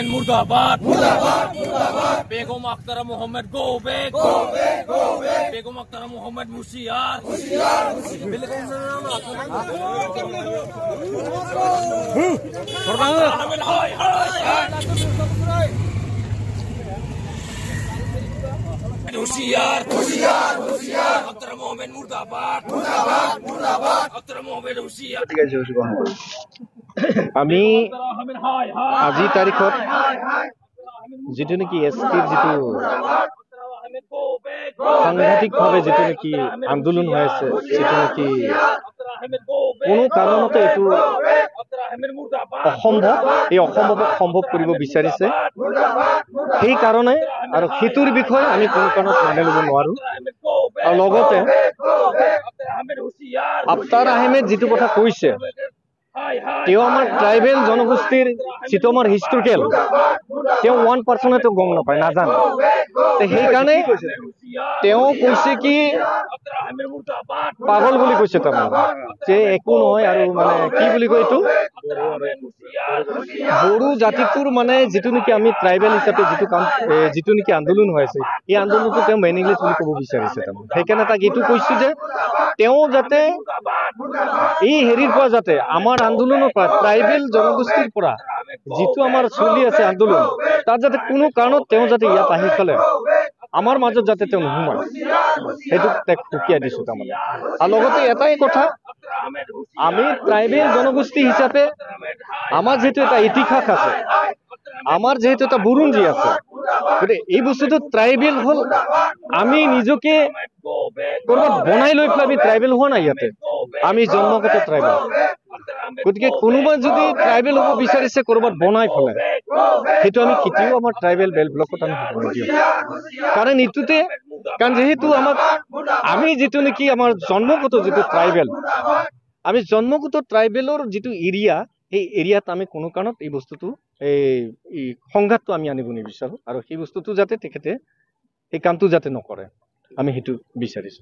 मुर्दाबाद बेगम Akhtar Mohammad go back बेगम अख्तर मोहम्मद मुशियार होशियार होशियार होशियार अख्तर मोहम्मद मुर्दाबाद मुर्दाबाद मुर्दाबाद अख्तर मोहम्मद होशियार আমি আজি তাৰিখত যেটো নেকি এসপিৰ যেটো সাংঘাতিকভাৱে যেটো নেকি আন্দোলন হৈ আছে যেটো নেকি কোনো কাৰণতে এটো অসম্ভৱ এই অসম্ভৱক সম্ভৱ কৰিব বিচাৰিছে সেই কাৰণে আৰু হেতুৰ বিষয়ে আমি কোনো কাৰণত মানি ল'ব নোৱাৰো আৰু লগতে আফতাৰ আহমেদ যেটো কথা কৈছে তেও আমার ট্রাইবেল জনগোষ্ঠীর যেটো আমার হিস্টোরিক্যাল তেও 1% তো গম নাপায় না জানে তো সেই কারণে তেও কইছে কি পাগল বুলি কইছে তার যে একো নহয় আর মানে কি বুলি কয় এটো বড়ো জাতিটোৰ মানে যেটো নেকি আমি ট্রাইবেল হিচাপে যেটো কাম যেটো নেকি আন্দোলন হয়েছে এই আন্দোলনটো তেও মেইনলি বুলি কব বিচাৰিছে তাৰ সেই কাৰণে তাক এটো কইছো যে তেও যাতে এই হেৰিৰ পৰা যাতে আমাৰ আন্দোলনৰ পৰা ট্ৰাইবেল জনগোষ্ঠীৰ পৰা যেটো আমাৰ চলি আছে আন্দোলন তাত যাতে কোনো কাৰণত তেও যাতে ইয়াত আহি ফেলে আমাৰ মাজত যাতে তেও নোহোমায় সেইটো তাক হুকিয়াই দিছো তাৰমানে আৰু লগতে এটাই কথা আমি ট্রাইবেল জনগোষ্ঠী হিচাপে আমার যেহেতু এটা ইতিহাস আছে আমার যেহেতু এটা বুরুঞ্জি আছে গতিকে এই বস্তুটো ট্রাইবেল হল আমি নিজকে কৰবাত বনাই লৈ পেলাই আমি ট্ৰাইবেল হোৱা নাই ইয়াতে আমি জন্মগত ট্ৰাইবেল গতিকে কোনোবা যদি ট্ৰাইবেল হ'ব বিচাৰিছে কৰবাত বনাই ফেলে সেইটো আমি কেতিয়াও আমাৰ ট্ৰাইবেল বেল ব্লকত আমি হ'ব নিদিওঁ কাৰণ ইটোতে কাৰণ যেহেতু আমাক আমি যেটো নেকি আমাৰ জন্মগত যেটো ট্ৰাইবেল আমি জন্মগত ট্ৰাইবেলৰ যেটো এৰিয়া এই এৰিয়াত আমি কোনো কাৰণত এই বস্তুটো এই সংঘাতটো আমি আনিব নিবিচাৰো আৰু সেই বস্তুটো যাতে তেখেতে এই কামটো যাতে নকৰে আমি সেইটো বিচাৰিছো